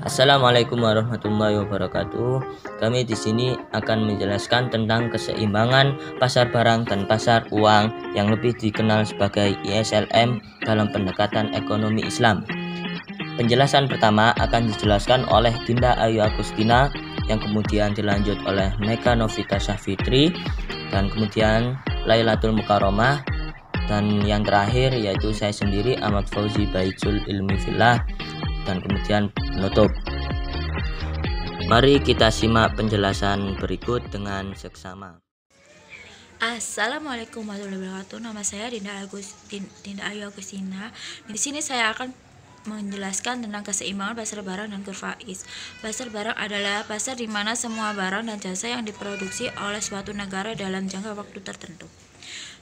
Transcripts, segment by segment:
Assalamualaikum warahmatullahi wabarakatuh. Kami di sini akan menjelaskan tentang keseimbangan pasar barang dan pasar uang yang lebih dikenal sebagai ISLM dalam pendekatan ekonomi Islam. Penjelasan pertama akan dijelaskan oleh Dinda Ayu Agustina, yang kemudian dilanjut oleh Meka Novita Syafitri, dan kemudian Lailatul Mukaromah, dan yang terakhir yaitu saya sendiri Ahmad Fauzi Baijul Ilmi Fillah, dan kemudian penutup. Mari kita simak penjelasan berikut dengan seksama. Assalamualaikum warahmatullahi wabarakatuh. Nama saya Dinda Ayu Agustina. Di sini saya akan menjelaskan tentang keseimbangan pasar barang dan kurva IS. Pasar barang adalah pasar di mana semua barang dan jasa yang diproduksi oleh suatu negara dalam jangka waktu tertentu.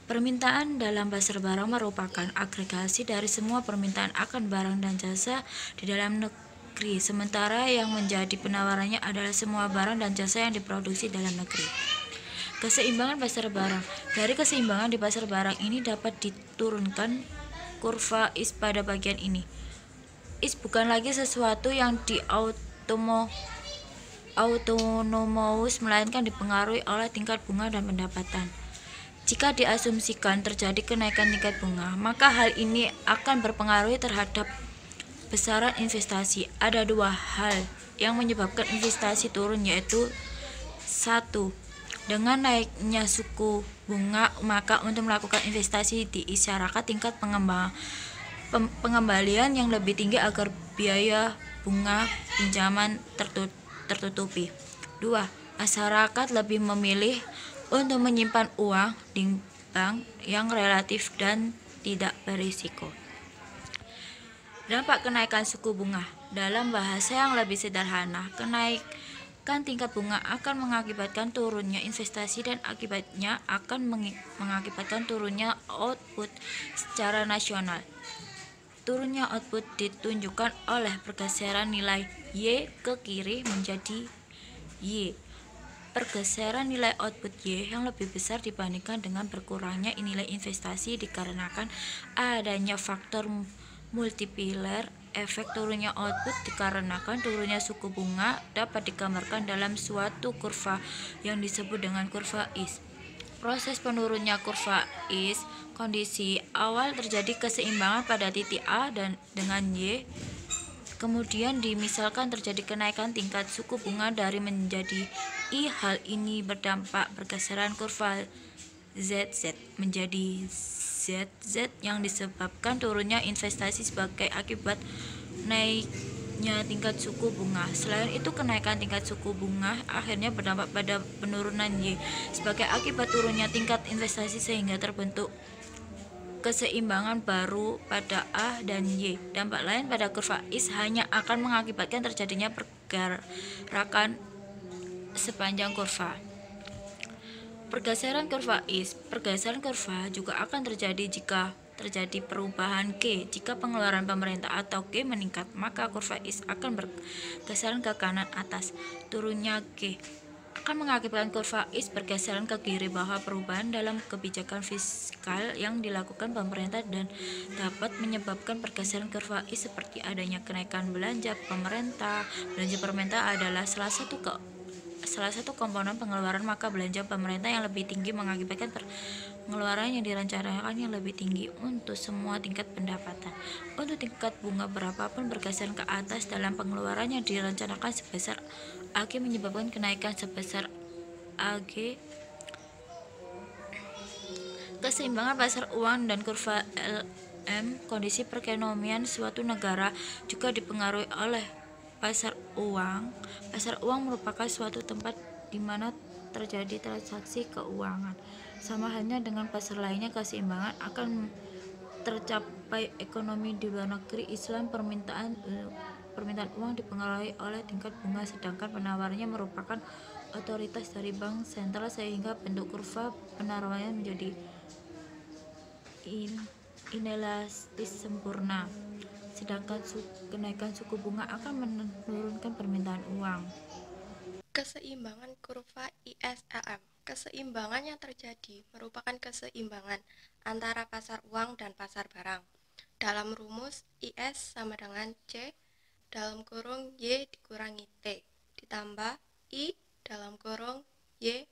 Permintaan dalam pasar barang merupakan agregasi dari semua permintaan akan barang dan jasa di dalam negeri, sementara yang menjadi penawarannya adalah semua barang dan jasa yang diproduksi dalam negeri. Keseimbangan pasar barang. Dari keseimbangan di pasar barang ini dapat diturunkan kurva IS pada bagian ini. IS bukan lagi sesuatu yang autonomous, melainkan dipengaruhi oleh tingkat bunga dan pendapatan. Jika diasumsikan terjadi kenaikan tingkat bunga, maka hal ini akan berpengaruh terhadap besaran investasi. Ada dua hal yang menyebabkan investasi turun, yaitu 1. Dengan naiknya suku bunga, maka untuk melakukan investasi diisyaratkan tingkat pengembalian yang lebih tinggi agar biaya bunga pinjaman tertutupi. 2. Masyarakat lebih memilih untuk menyimpan uang di bank yang relatif dan tidak berisiko. Dampak kenaikan suku bunga. Dalam bahasa yang lebih sederhana, kenaikan tingkat bunga akan mengakibatkan turunnya investasi dan akibatnya akan mengakibatkan turunnya output secara nasional. Turunnya output ditunjukkan oleh pergeseran nilai Y ke kiri menjadi Y. Pergeseran nilai output Y yang lebih besar dibandingkan dengan berkurangnya nilai investasi dikarenakan adanya faktor multiplier. Efek turunnya output dikarenakan turunnya suku bunga dapat digambarkan dalam suatu kurva yang disebut dengan kurva IS. Proses penurunnya kurva IS, kondisi awal terjadi keseimbangan pada titik A dan dengan Y. Kemudian dimisalkan terjadi kenaikan tingkat suku bunga dari menjadi I. Hal ini berdampak pergeseran kurva ZZ menjadi ZZ yang disebabkan turunnya investasi sebagai akibat naiknya tingkat suku bunga. Selain itu, kenaikan tingkat suku bunga akhirnya berdampak pada penurunan Y sebagai akibat turunnya tingkat investasi, sehingga terbentuk keseimbangan baru pada A dan Y. Dampak lain pada kurva IS hanya akan mengakibatkan terjadinya pergerakan sepanjang kurva. Pergeseran kurva IS. Pergeseran kurva juga akan terjadi jika terjadi perubahan Q. Jika pengeluaran pemerintah atau Q meningkat, maka kurva IS akan bergeseran ke kanan atas. Turunnya Q akan mengakibatkan kurva IS bergeseran ke kiri bawah. Perubahan dalam kebijakan fiskal yang dilakukan pemerintah dan dapat menyebabkan pergeseran kurva IS, seperti adanya kenaikan belanja pemerintah. Belanja pemerintah adalah salah satu komponen pengeluaran, maka belanja pemerintah yang lebih tinggi mengakibatkan pengeluaran yang direncanakan yang lebih tinggi untuk semua tingkat pendapatan. Untuk tingkat bunga berapapun bergeser ke atas dalam pengeluaran yang direncanakan sebesar AG menyebabkan kenaikan sebesar AG. Keseimbangan pasar uang dan kurva LM. Kondisi perekonomian suatu negara juga dipengaruhi oleh pasar uang. Pasar uang merupakan suatu tempat di mana terjadi transaksi keuangan. Sama halnya dengan pasar lainnya, keseimbangan akan tercapai ekonomi di luar negeri Islam. Permintaan uang dipengaruhi oleh tingkat bunga, sedangkan penawarnya merupakan otoritas dari bank sentral, sehingga bentuk kurva penawarannya menjadi inelastis sempurna. Sedangkan kenaikan suku bunga akan menurunkan permintaan uang. Keseimbangan kurva ISLM. Keseimbangan yang terjadi merupakan keseimbangan antara pasar uang dan pasar barang. Dalam rumus, IS sama dengan C dalam kurung Y dikurangi T ditambah I dalam kurung Y,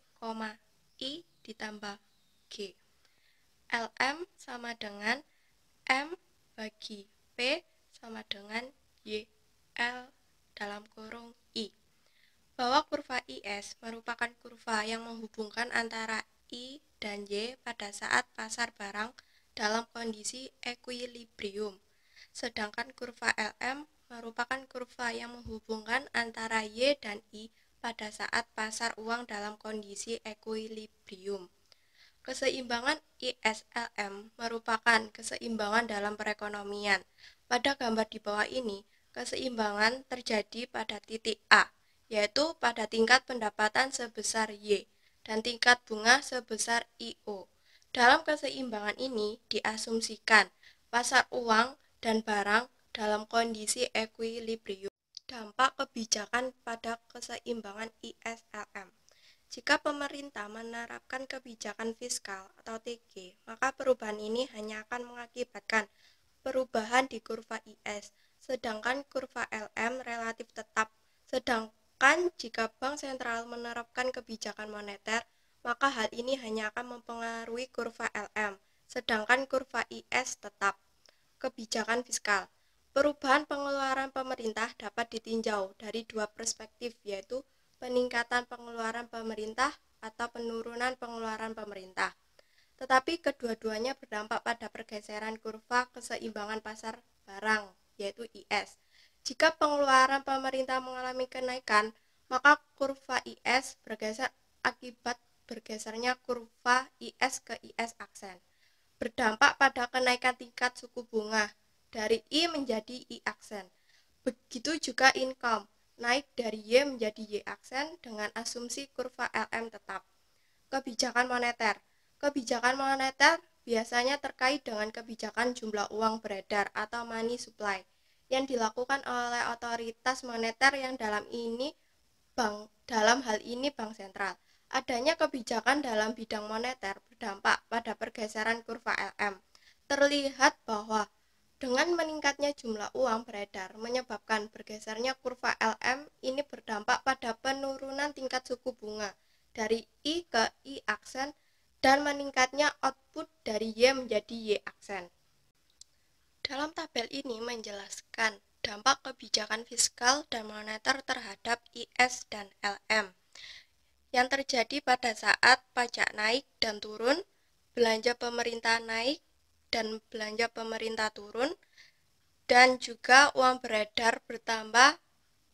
I ditambah G. LM sama dengan M bagi P sama dengan Y L dalam kurung I. Bahwa kurva IS merupakan kurva yang menghubungkan antara I dan Y pada saat pasar barang dalam kondisi equilibrium. Sedangkan kurva LM merupakan kurva yang menghubungkan antara Y dan I pada saat pasar uang dalam kondisi equilibrium. Keseimbangan ISLM merupakan keseimbangan dalam perekonomian. Pada gambar di bawah ini, keseimbangan terjadi pada titik A, yaitu pada tingkat pendapatan sebesar Y dan tingkat bunga sebesar IO. Dalam keseimbangan ini diasumsikan pasar uang dan barang dalam kondisi equilibrium. Dampak kebijakan pada keseimbangan ISLM. Jika pemerintah menerapkan kebijakan fiskal atau TG, maka perubahan ini hanya akan mengakibatkan perubahan di kurva IS, sedangkan kurva LM relatif tetap. Sedangkan jika bank sentral menerapkan kebijakan moneter, maka hal ini hanya akan mempengaruhi kurva LM, sedangkan kurva IS tetap. Kebijakan fiskal. Perubahan pengeluaran pemerintah dapat ditinjau dari dua perspektif, yaitu peningkatan pengeluaran pemerintah atau penurunan pengeluaran pemerintah. Tetapi kedua-duanya berdampak pada pergeseran kurva keseimbangan pasar barang, yaitu IS. Jika pengeluaran pemerintah mengalami kenaikan, maka kurva IS bergeser akibat bergesernya kurva IS ke IS aksen. Berdampak pada kenaikan tingkat suku bunga dari I menjadi I aksen. Begitu juga income, naik dari Y menjadi Y aksen dengan asumsi kurva LM tetap. Kebijakan moneter. Kebijakan moneter biasanya terkait dengan kebijakan jumlah uang beredar atau money supply yang dilakukan oleh otoritas moneter yang dalam hal ini bank sentral. Adanya kebijakan dalam bidang moneter berdampak pada pergeseran kurva LM. Terlihat bahwa dengan meningkatnya jumlah uang beredar menyebabkan bergesernya kurva LM ini berdampak pada penurunan tingkat suku bunga dari I ke I aksen dan meningkatnya output dari Y menjadi Y aksen. Dalam tabel ini menjelaskan dampak kebijakan fiskal dan moneter terhadap IS dan LM yang terjadi pada saat pajak naik dan turun, belanja pemerintah naik dan belanja pemerintah turun, dan juga uang beredar bertambah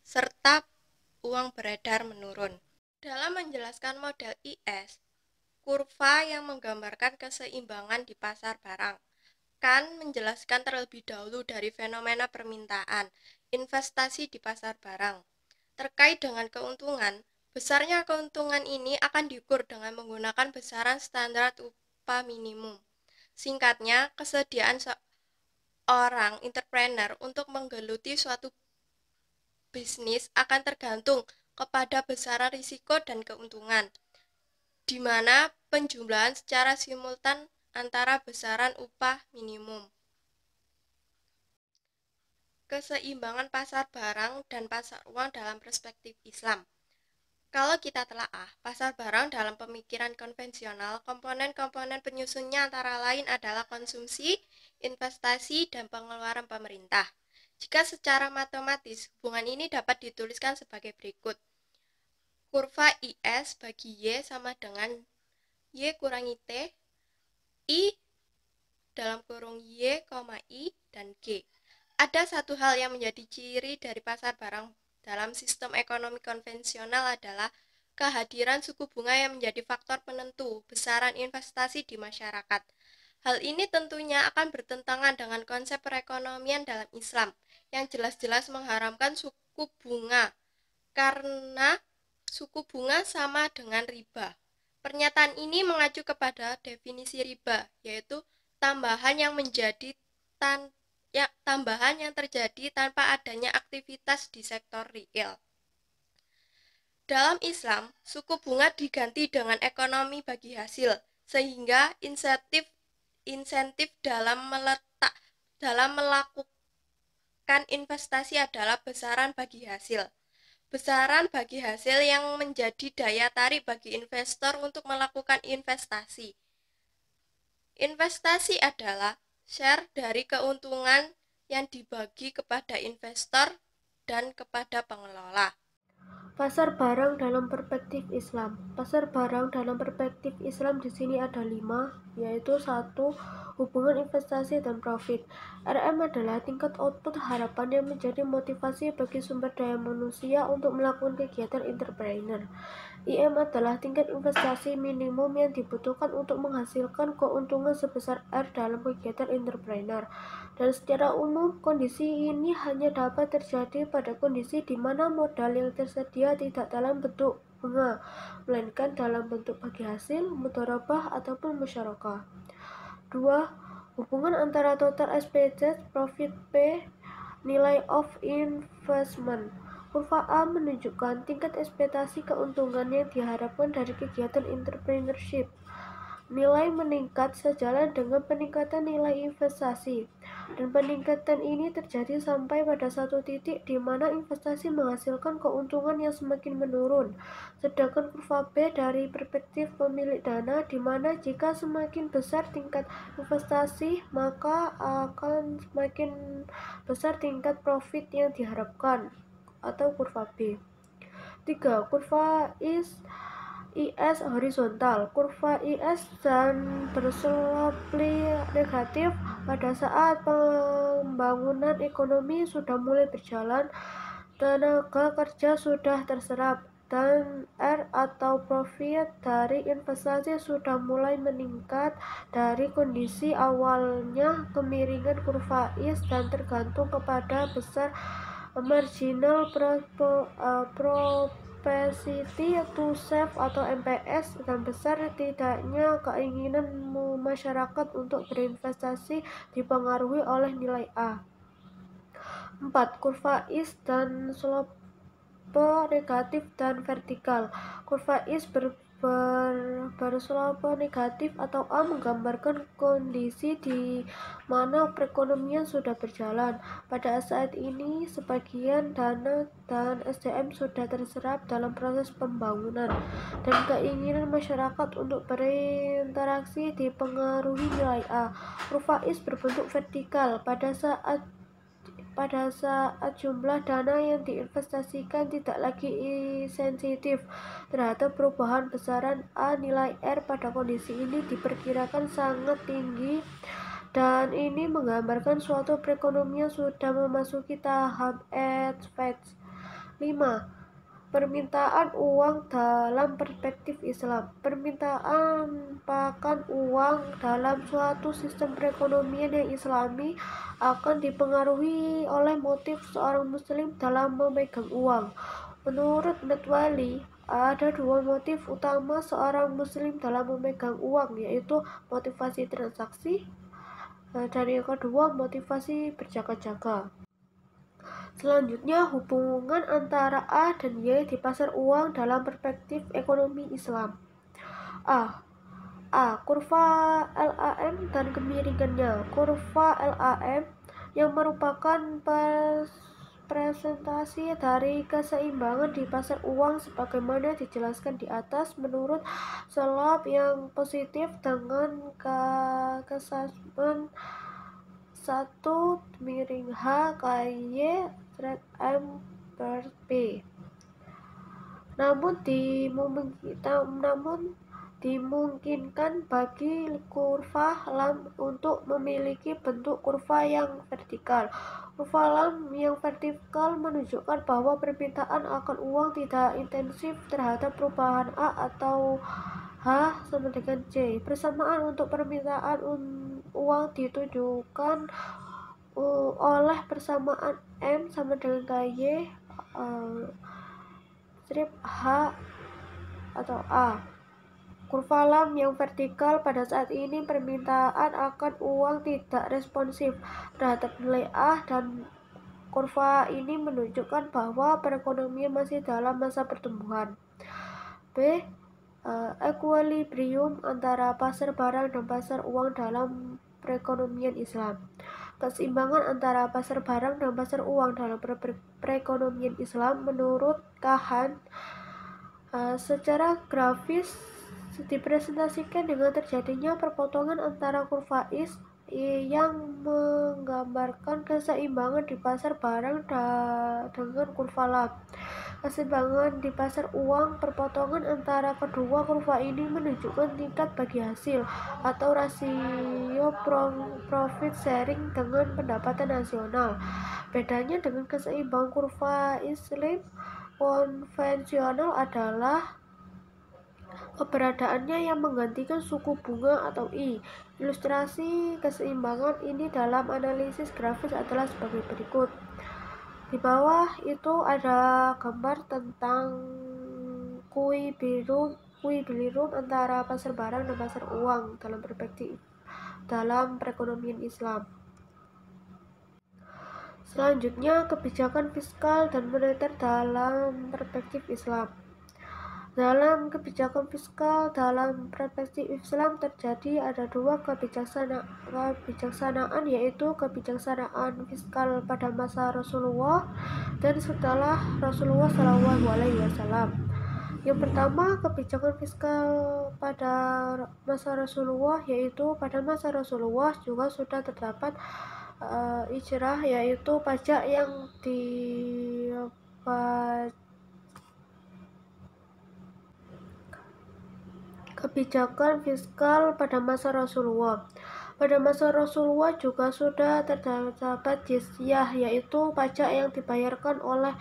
serta uang beredar menurun. Dalam menjelaskan model IS, kurva yang menggambarkan keseimbangan di pasar barang kan menjelaskan terlebih dahulu dari fenomena permintaan, investasi di pasar barang. Terkait dengan keuntungan, besarnya keuntungan ini akan diukur dengan menggunakan besaran standar upah minimum. Singkatnya, kesediaan seorang entrepreneur untuk menggeluti suatu bisnis akan tergantung kepada besaran risiko dan keuntungan, di mana penjumlahan secara simultan antara besaran upah minimum. Keseimbangan pasar barang dan pasar uang dalam perspektif Islam. Kalau kita telaah, pasar barang dalam pemikiran konvensional, komponen-komponen penyusunnya antara lain adalah konsumsi, investasi, dan pengeluaran pemerintah. Jika secara matematis, hubungan ini dapat dituliskan sebagai berikut. Kurva IS bagi Y sama dengan Y kurangi T, I dalam kurung Y, I, dan G. Ada satu hal yang menjadi ciri dari pasar barang dalam sistem ekonomi konvensional adalah kehadiran suku bunga yang menjadi faktor penentu besaran investasi di masyarakat. Hal ini tentunya akan bertentangan dengan konsep perekonomian dalam Islam yang jelas-jelas mengharamkan suku bunga karena suku bunga sama dengan riba. Pernyataan ini mengacu kepada definisi riba, yaitu tambahan yang terjadi tanpa adanya aktivitas di sektor real. Dalam Islam, suku bunga diganti dengan ekonomi bagi hasil, sehingga insentif dalam melakukan kan investasi adalah besaran bagi hasil. Besaran bagi hasil yang menjadi daya tarik bagi investor untuk melakukan investasi. Investasi adalah share dari keuntungan yang dibagi kepada investor dan kepada pengelola. Pasar barang dalam perspektif Islam. Pasar barang dalam perspektif Islam di sini ada 5, yaitu 1. Hubungan investasi dan profit. RM adalah tingkat output harapan yang menjadi motivasi bagi sumber daya manusia untuk melakukan kegiatan entrepreneur. IM adalah tingkat investasi minimum yang dibutuhkan untuk menghasilkan keuntungan sebesar R dalam kegiatan entrepreneur. Dan secara umum, kondisi ini hanya dapat terjadi pada kondisi di mana modal yang tersedia tidak dalam bentuk bunga, melainkan dalam bentuk bagi hasil, mudharabah, ataupun musyarakah. 2. Hubungan antara total expected profit P, nilai of investment. Kurva A menunjukkan tingkat ekspektasi keuntungan yang diharapkan dari kegiatan entrepreneurship. Nilai meningkat sejalan dengan peningkatan nilai investasi, dan peningkatan ini terjadi sampai pada satu titik di mana investasi menghasilkan keuntungan yang semakin menurun. Sedangkan kurva B dari perspektif pemilik dana, di mana jika semakin besar tingkat investasi, maka akan semakin besar tingkat profit yang diharapkan, atau kurva B. 3. Kurva IS horizontal. Kurva IS dan berslope negatif pada saat pembangunan ekonomi sudah mulai berjalan, tenaga kerja sudah terserap, dan R atau profit dari investasi sudah mulai meningkat dari kondisi awalnya. Kemiringan kurva IS dan tergantung kepada besar marginal propensity to save atau MPS, dan besar tidaknya keinginan masyarakat untuk berinvestasi dipengaruhi oleh nilai A. 4. Kurva IS dan slope negatif dan vertikal. Kurva IS berslope negatif atau A menggambarkan kondisi di mana perekonomian sudah berjalan. Pada saat ini, sebagian dana dan SDM sudah terserap dalam proses pembangunan, dan keinginan masyarakat untuk berinteraksi dipengaruhi nilai A. Kurva IS berbentuk vertikal pada saat jumlah dana yang diinvestasikan tidak lagi sensitif terhadap perubahan besaran A. Nilai R pada kondisi ini diperkirakan sangat tinggi, dan ini menggambarkan suatu perekonomian sudah memasuki tahap advance. 5. Permintaan uang dalam perspektif Islam. Permintaan pakan uang dalam suatu sistem perekonomian yang islami akan dipengaruhi oleh motif seorang muslim dalam memegang uang. Menurut Metwali, ada 2 motif utama seorang muslim dalam memegang uang, yaitu motivasi transaksi dan yang kedua motivasi berjaga-jaga. Selanjutnya, hubungan antara A dan Y di pasar uang dalam perspektif ekonomi Islam. A. Kurva LAM dan kemiringannya. Kurva LAM yang merupakan presentasi dari keseimbangan di pasar uang sebagaimana dijelaskan di atas menurut slope yang positif dengan kesamaan 1/H KY M per P. Namun dimungkinkan bagi kurva LAM untuk memiliki bentuk kurva yang vertikal. Kurva LAM yang vertikal menunjukkan bahwa permintaan akan uang tidak intensif terhadap perubahan A atau H sama dengan C. Persamaan untuk permintaan uang ditunjukkan oleh persamaan M sama dengan KY strip H atau A. Kurva LAM yang vertikal pada saat ini permintaan akan uang tidak responsif terhadap nilai A, dan kurva ini menunjukkan bahwa perekonomian masih dalam masa pertumbuhan. B. Equilibrium antara pasar barang dan pasar uang dalam perekonomian Islam. keseimbangan antara pasar barang dan pasar uang dalam perekonomian Islam menurut Kahan secara grafis dipresentasikan dengan terjadinya perpotongan antara kurva Is yang menggambarkan keseimbangan di pasar barang dengan kurva Lam. Keseimbangan di pasar uang, perpotongan antara kedua kurva ini menunjukkan tingkat bagi hasil atau rasio profit sharing dengan pendapatan nasional. Bedanya dengan keseimbangan kurva Islam konvensional adalah keberadaannya yang menggantikan suku bunga atau I. Ilustrasi keseimbangan ini dalam analisis grafis adalah sebagai berikut. Di bawah itu ada gambar tentang equilibrium antara pasar barang dan pasar uang dalam perekonomian Islam. Selanjutnya, kebijakan fiskal dan moneter dalam perspektif Islam. Dalam kebijakan fiskal dalam perspektif Islam ada dua kebijaksanaan, yaitu kebijaksanaan fiskal pada masa Rasulullah dan setelah Rasulullah SAW. Yang pertama, kebijakan fiskal pada masa Rasulullah, yaitu pada masa Rasulullah juga sudah terdapat ijrah, yaitu pajak yang kebijakan fiskal pada masa Rasulullah. Pada masa Rasulullah juga sudah terdapat jizyah, yaitu pajak yang dibayarkan oleh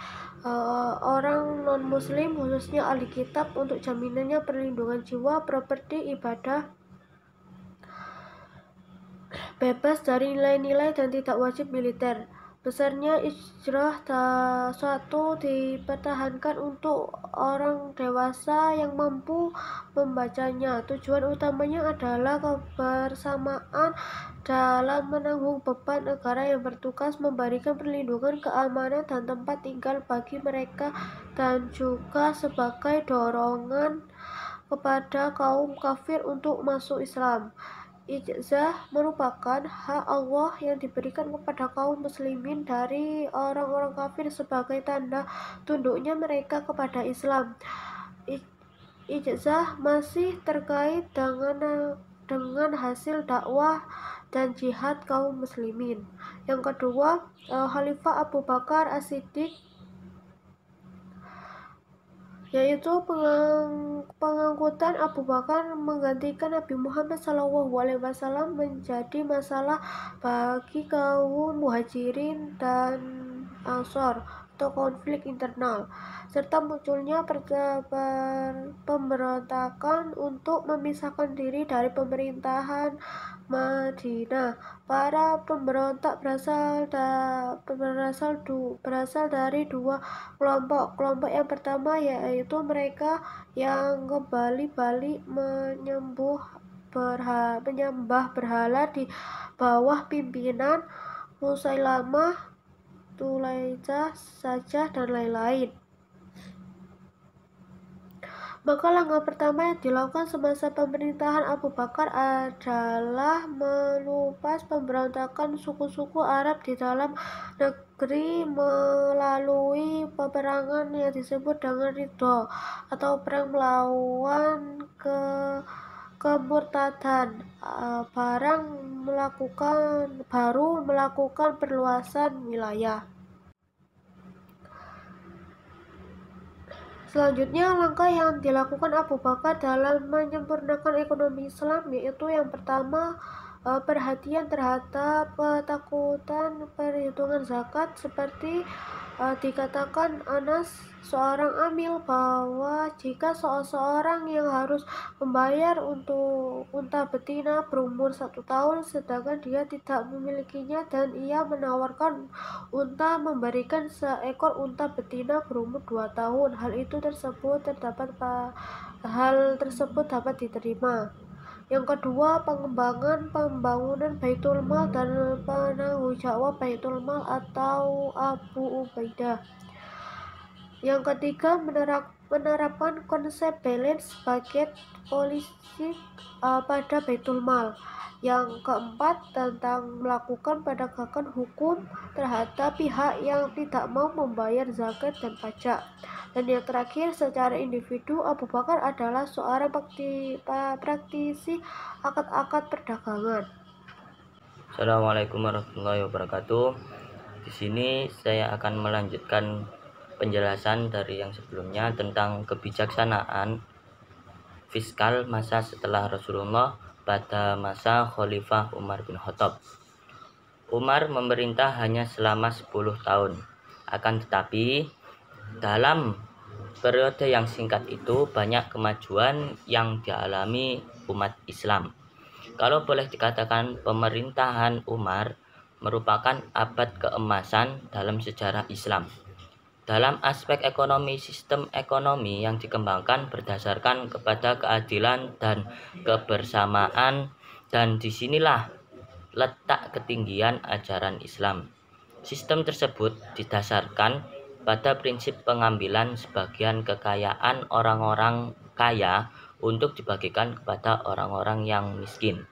orang non-muslim, khususnya ahli kitab, untuk jaminannya perlindungan jiwa, properti, ibadah, bebas dari nilai-nilai dan tidak wajib militer. Besarnya ijrah satu dipertahankan untuk orang dewasa yang mampu membacanya. Tujuan utamanya adalah kebersamaan dalam menanggung beban negara yang bertugas memberikan perlindungan, keamanan, dan tempat tinggal bagi mereka, dan juga sebagai dorongan kepada kaum kafir untuk masuk Islam. Ijazah merupakan hak Allah yang diberikan kepada kaum muslimin dari orang-orang kafir sebagai tanda tunduknya mereka kepada Islam. Ijazah masih terkait dengan hasil dakwah dan jihad kaum muslimin. Yang kedua, Khalifah Abu Bakar As-Siddiq, yaitu pengangkutan Abu Bakar menggantikan Nabi Muhammad SAW menjadi masalah bagi kaum muhajirin dan ansor atau konflik internal, serta munculnya pemberontakan untuk memisahkan diri dari pemerintahan Madinah. Para pemberontak berasal dari dua kelompok. Kelompok yang pertama yaitu mereka yang kembali menyembah berhala di bawah pimpinan Musailamah, Tulaijah, Sajah, dan lain-lain. Maka langkah pertama yang dilakukan semasa pemerintahan Abu Bakar adalah melupas pemberontakan suku-suku Arab di dalam negeri melalui peperangan yang disebut dengan Ridho atau perang melawan kemurtadan. Baru melakukan perluasan wilayah. Selanjutnya, langkah yang dilakukan Abu Bakar dalam menyempurnakan ekonomi Islam, yaitu yang pertama, perhatian terhadap ketakutan perhitungan zakat, seperti dikatakan Anas, seorang amil, bahwa jika seseorang yang harus membayar untuk unta betina berumur 1 tahun, sedangkan dia tidak memilikinya, dan ia menawarkan unta memberikan seekor unta betina berumur 2 tahun, hal tersebut dapat diterima. Yang kedua, pembangunan Baitul Mal dan penanggung jawab Baitul Mal atau Abu Ubaidah. Yang ketiga, menerapkan konsep balance budget policy pada Baitul Mal. Yang keempat, tentang melakukan penegakan hukum terhadap pihak yang tidak mau membayar zakat dan pajak. Dan yang terakhir, secara individu, Abu Bakar adalah seorang praktisi akad-akad perdagangan. Assalamualaikum warahmatullahi wabarakatuh. Di sini saya akan melanjutkan penjelasan dari yang sebelumnya tentang kebijaksanaan fiskal masa setelah Rasulullah pada masa Khalifah Umar bin Khattab. Umar memerintah hanya selama 10 tahun. Akan tetapi, dalam periode yang singkat itu banyak kemajuan yang dialami umat Islam. Kalau boleh dikatakan, pemerintahan Umar merupakan abad keemasan dalam sejarah Islam. Dalam aspek ekonomi, sistem ekonomi yang dikembangkan berdasarkan kepada keadilan dan kebersamaan, dan disinilah letak ketinggian ajaran Islam. Sistem tersebut didasarkan pada prinsip pengambilan sebagian kekayaan orang-orang kaya untuk dibagikan kepada orang-orang yang miskin.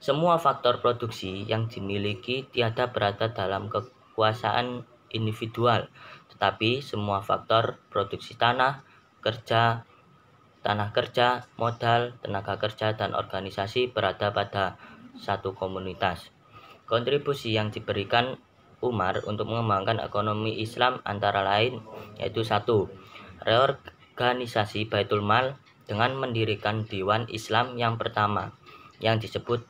Semua faktor produksi yang dimiliki tiada berada dalam kekuasaan individual, tetapi semua faktor produksi tanah kerja, modal, tenaga kerja, dan organisasi berada pada satu komunitas. Kontribusi yang diberikan Umar untuk mengembangkan ekonomi Islam antara lain yaitu 1. Reorganisasi Baitul Mal dengan mendirikan Dewan Islam yang pertama yang disebut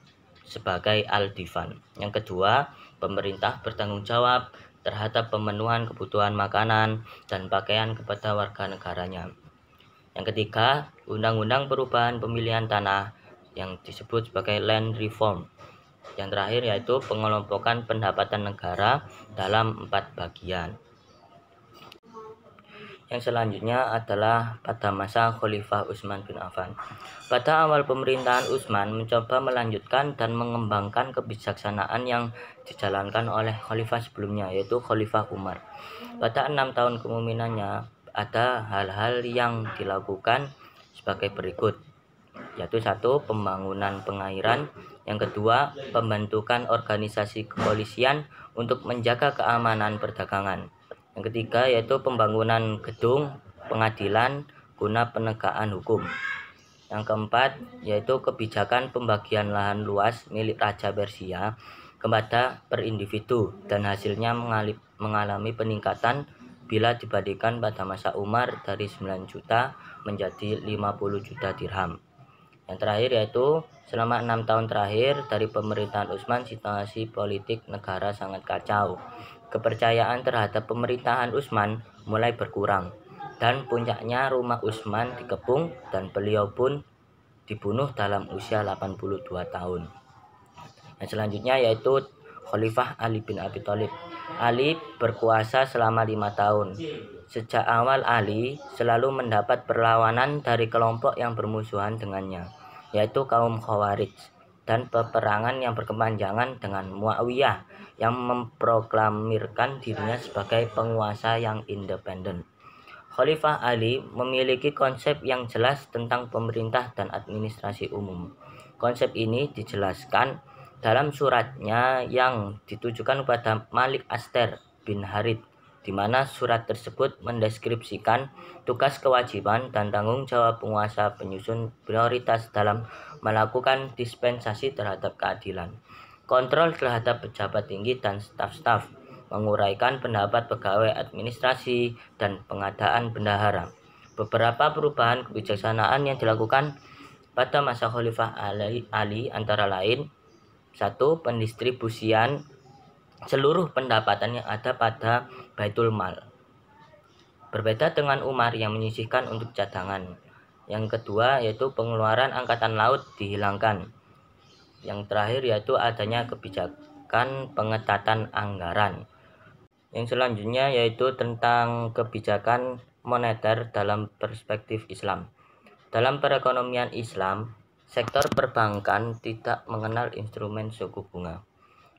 sebagai Al-Divan. Yang kedua, pemerintah bertanggung jawab terhadap pemenuhan kebutuhan makanan dan pakaian kepada warga negaranya. Yang ketiga, undang-undang perubahan pemilihan tanah yang disebut sebagai Land Reform. Yang terakhir yaitu pengelompokan pendapatan negara dalam 4 bagian. Yang selanjutnya adalah pada masa Khalifah Utsman bin Affan. Pada awal pemerintahan Utsman mencoba melanjutkan dan mengembangkan kebijaksanaan yang dijalankan oleh khalifah sebelumnya, yaitu Khalifah Umar. Pada 6 tahun kepemimpinannya ada hal-hal yang dilakukan sebagai berikut, yaitu 1. Pembangunan pengairan. Yang kedua, pembentukan organisasi kepolisian untuk menjaga keamanan perdagangan. Yang ketiga yaitu pembangunan gedung pengadilan guna penegakan hukum. Yang keempat yaitu kebijakan pembagian lahan luas milik Raja Persia kepada per individu, dan hasilnya mengalami peningkatan bila dibandingkan pada masa Umar dari 9 juta menjadi 50 juta dirham. Yang terakhir yaitu selama 6 tahun terakhir dari pemerintahan Utsman, situasi politik negara sangat kacau. Kepercayaan terhadap pemerintahan Utsman mulai berkurang, dan puncaknya rumah Utsman dikepung dan beliau pun dibunuh dalam usia 82 tahun. Yang selanjutnya yaitu Khalifah Ali bin Abi Thalib. Ali berkuasa selama 5 tahun. Sejak awal Ali selalu mendapat perlawanan dari kelompok yang bermusuhan dengannya, yaitu kaum Khawarij, dan peperangan yang berkepanjangan dengan Muawiyah yang memproklamirkan dirinya sebagai penguasa yang independen. Khalifah Ali memiliki konsep yang jelas tentang pemerintah dan administrasi umum. Konsep ini dijelaskan dalam suratnya yang ditujukan kepada Malik Aster bin Harith, di mana surat tersebut mendeskripsikan tugas, kewajiban, dan tanggung jawab penguasa penyusun prioritas dalam melakukan dispensasi terhadap keadilan, kontrol terhadap pejabat tinggi dan staf-staf, menguraikan pendapat pegawai administrasi, dan pengadaan bendahara. Beberapa perubahan kebijaksanaan yang dilakukan pada masa Khalifah Ali antara lain: 1. Pendistribusian seluruh pendapatan yang ada pada Baitul Mal, berbeda dengan Umar yang menyisihkan untuk cadangan. Yang kedua yaitu pengeluaran angkatan laut dihilangkan. Yang terakhir yaitu adanya kebijakan pengetatan anggaran. Yang selanjutnya yaitu tentang kebijakan moneter dalam perspektif Islam. Dalam perekonomian Islam, sektor perbankan tidak mengenal instrumen suku bunga.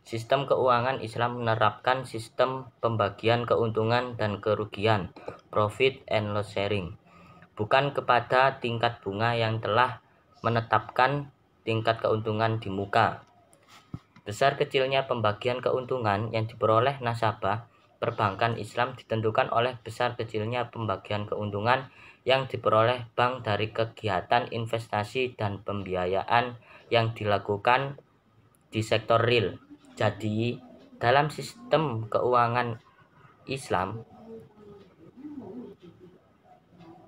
Sistem keuangan Islam menerapkan sistem pembagian keuntungan dan kerugian profit and loss sharing, bukan kepada tingkat bunga yang telah menetapkan tingkat keuntungan di muka. Besar kecilnya pembagian keuntungan yang diperoleh nasabah perbankan Islam ditentukan oleh besar kecilnya pembagian keuntungan yang diperoleh bank dari kegiatan investasi dan pembiayaan yang dilakukan di sektor real. Jadi, dalam sistem keuangan Islam,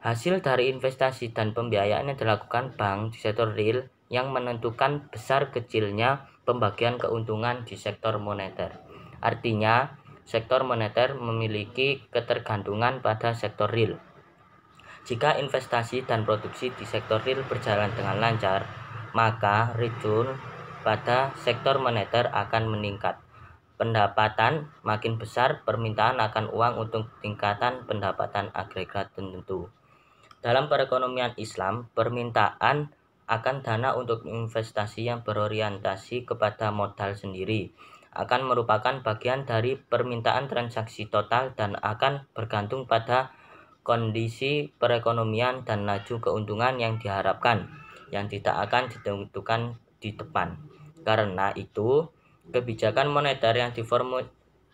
hasil dari investasi dan pembiayaan yang dilakukan bank di sektor real yang menentukan besar kecilnya pembagian keuntungan di sektor moneter. Artinya, sektor moneter memiliki ketergantungan pada sektor real. Jika investasi dan produksi di sektor real berjalan dengan lancar, maka return pada sektor moneter akan meningkat. Pendapatan makin besar, permintaan akan uang untuk tingkatan pendapatan agregat tertentu. Dalam perekonomian Islam, permintaan akan dana untuk investasi yang berorientasi kepada modal sendiri akan merupakan bagian dari permintaan transaksi total dan akan bergantung pada kondisi perekonomian dan laju keuntungan yang diharapkan, yang tidak akan ditentukan di depan. Karena itu, kebijakan moneter yang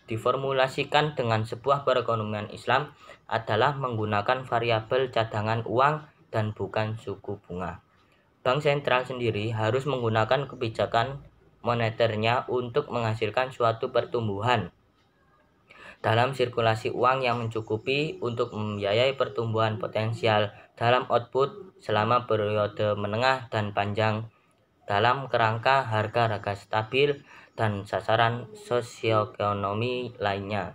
diformulasikan dengan sebuah perekonomian Islam adalah menggunakan variabel cadangan uang dan bukan suku bunga. Bank sentral sendiri harus menggunakan kebijakan moneternya untuk menghasilkan suatu pertumbuhan dalam sirkulasi uang yang mencukupi untuk membiayai pertumbuhan potensial dalam output selama periode menengah dan panjang dalam kerangka harga stabil dan sasaran sosioekonomi lainnya.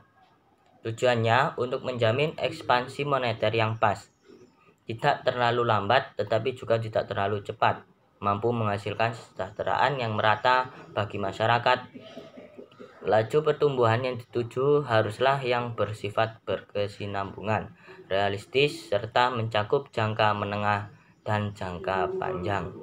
Tujuannya untuk menjamin ekspansi moneter yang pas, tidak terlalu lambat tetapi juga tidak terlalu cepat, mampu menghasilkan kesejahteraan yang merata bagi masyarakat. Laju pertumbuhan yang dituju haruslah yang bersifat berkesinambungan, realistis, serta mencakup jangka menengah dan jangka panjang.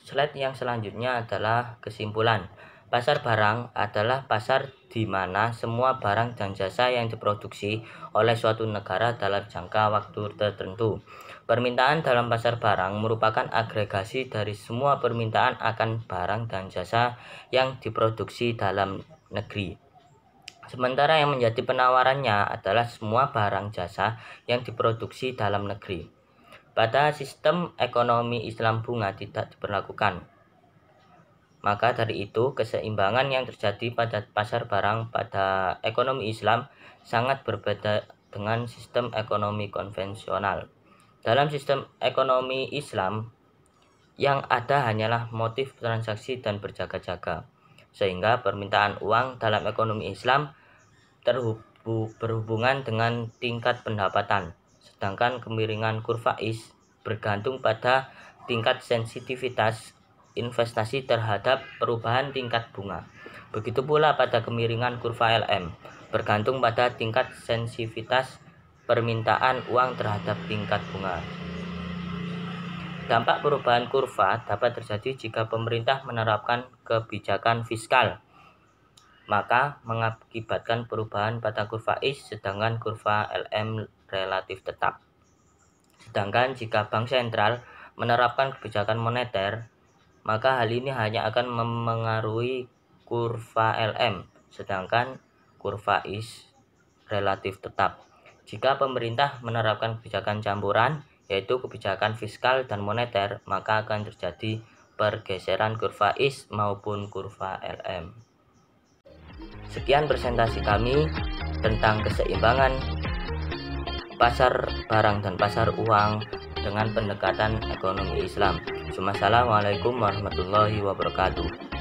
Slide yang selanjutnya adalah kesimpulan. Pasar barang adalah pasar di mana semua barang dan jasa yang diproduksi oleh suatu negara dalam jangka waktu tertentu. Permintaan dalam pasar barang merupakan agregasi dari semua permintaan akan barang dan jasa yang diproduksi dalam negeri. Sementara yang menjadi penawarannya adalah semua barang jasa yang diproduksi dalam negeri. Pada sistem ekonomi Islam bunga tidak diberlakukan. Maka dari itu, keseimbangan yang terjadi pada pasar barang pada ekonomi Islam sangat berbeda dengan sistem ekonomi konvensional. Dalam sistem ekonomi Islam, yang ada hanyalah motif transaksi dan berjaga-jaga, sehingga permintaan uang dalam ekonomi Islam berhubungan dengan tingkat pendapatan, sedangkan kemiringan kurva IS bergantung pada tingkat sensitivitas investasi terhadap perubahan tingkat bunga. Begitu pula pada kemiringan kurva LM, bergantung pada tingkat sensitivitas permintaan uang terhadap tingkat bunga. Dampak perubahan kurva dapat terjadi jika pemerintah menerapkan kebijakan fiskal, maka mengakibatkan perubahan pada kurva IS sedangkan kurva LM relatif tetap. Sedangkan jika bank sentral menerapkan kebijakan moneter, maka hal ini hanya akan memengaruhi kurva LM, sedangkan kurva IS relatif tetap. Jika pemerintah menerapkan kebijakan campuran, yaitu kebijakan fiskal dan moneter, maka akan terjadi pergeseran kurva IS maupun kurva LM. Sekian presentasi kami tentang keseimbangan pasar barang dan pasar uang dengan pendekatan ekonomi Islam. Assalamualaikum warahmatullahi wabarakatuh.